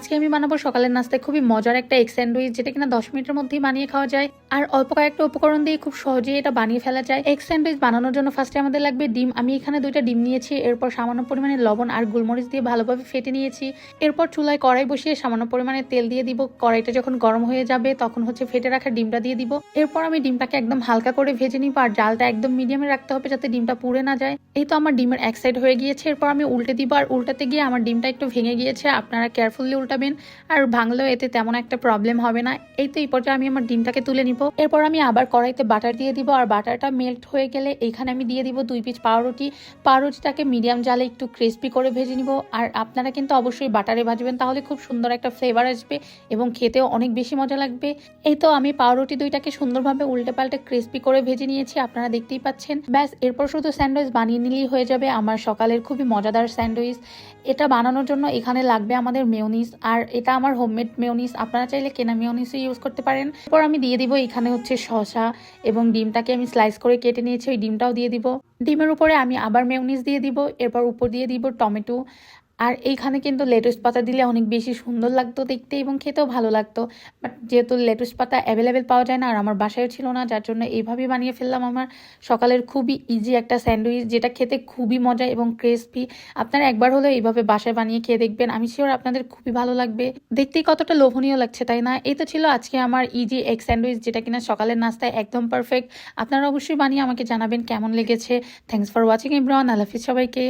আজকে আমি বানাবো সকালের নাস্তায় খুবই মজার একটা এগ স্যান্ডউইচ, যেটা কিনা 10 মিনিটের মধ্যেই বানিয়ে খাওয়া যায় আর অল্প কয়েকটা উপকরণ দিয়ে খুব সহজেই এটা বানিয়ে ফেলা যায়। এগ স্যান্ডউইচ বানানোর জন্য ফার্স্টে আমাদের লাগবে ডিম। আমি এখানে 2টা ডিম নিয়েছি, এরপর সামান্য পরিমাণে লবণ আর গোলমরিচ দিয়ে ভালোভাবে ফেটে নিয়েছি। এরপর চুলায় কড়াই বসিয়ে সামান্য পরিমাণে তেল দিয়ে দিব। কড়াইটা যখন গরম হয়ে যাবে তখন ফেটে রাখা ডিমটা দিয়ে দিব। এরপর আমি ডিমটাকে একদম হালকা করে ভেজে নিব আর জালটা একদম মিডিয়ামে রাখতে হবে যাতে ডিমটা পুড়ে না যায়। এই তো আমার ডিমের এক সাইড হয়ে গিয়েছে, এরপর আমি উল্টে দিব আর উল্টাতে গিয়ে আমার ডিমটা একটু ভেঙে গিয়েছে। আপনারা কেয়ারফুলি উল্টাবেন আর ভাঙলেও এতে তেমন একটা প্রবলেম হবে না। এই তো এই পর্যায়ে আমি আমার ডিমটাকে তুলে নিব। এরপর আমি আবার কড়াইতে বাটার দিয়ে দিব আর বাটারটা মেল্ট হয়ে গেলে এইখানে আমি দিয়ে দিব 2 পিস পাউরুটি। পাউরুটিটাকে মিডিয়াম জালে একটু ক্রিস্পি করে ভেজে নিব। আর আপনারা কিন্তু অবশ্যই বাটারে ভাজবেন, তাহলে খুব সুন্দর একটা ফ্লেভার আসবে এবং খেতেও অনেক বেশি মজা লাগবে। এই তো আমি পাউরুটি দুইটাকে সুন্দরভাবে উল্টে পাল্টে ক্রিস্পি করে ভেজে নিয়েছি, আপনারা দেখতেই পাচ্ছেন। ব্যাস, এরপর শুধু স্যান্ডউইচ বানিয়ে নিলেই হয়ে যাবে আমার সকালের খুবই মজাদার স্যান্ডউইচ। এটা বানানোর জন্য এখানে লাগবে আমাদের মেয়োনিজ, আর এটা আমার হোমমেড মেয়োনিজ, আপনারা চাইলে কেনা মেয়োনিজও ইউজ করতে পারেন। এরপর আমি দিয়ে দিব এখানে শসা এবং ডিমটাকে আমি স্লাইস করে কেটে নিয়েছি, ওই ডিমটাও দিয়ে দিব। ডিমের উপরে আমি আবার মেয়োনিজ দিয়ে দিব, এরপর উপর দিয়ে দিব টমেটো। আর এইখানে কিন্তু লেটুস পাতা দিলে অনেক বেশি সুন্দর লাগতো দেখতে এবং খেতেও ভালো লাগতো, বাট যেহেতু লেটুস পাতা অ্যাভেলেবেল পাওয়া যায় না আর আমার বাসায়ও ছিল না, যার জন্য এইভাবেই বানিয়ে ফেললাম আমার সকালের খুবই ইজি একটা স্যান্ডউইচ, যেটা খেতে খুবই মজা এবং ক্রিস্পি। আপনারা একবার হলেও এইভাবে বাসায় বানিয়ে খেয়ে দেখবেন, আমি শিওর আপনাদের খুবই ভালো লাগবে। দেখতেই কতটা লোভনীয় লাগছে, তাই না? এই তো ছিল আজকে আমার ইজি এগ স্যান্ডউইচ, যেটা কিনা সকালের নাস্তায় একদম পারফেক্ট। আপনারা অবশ্যই বানিয়ে আমাকে জানাবেন কেমন লেগেছে। Thanks for watching everyone. আল্লাহ হাফিজ সবাইকে।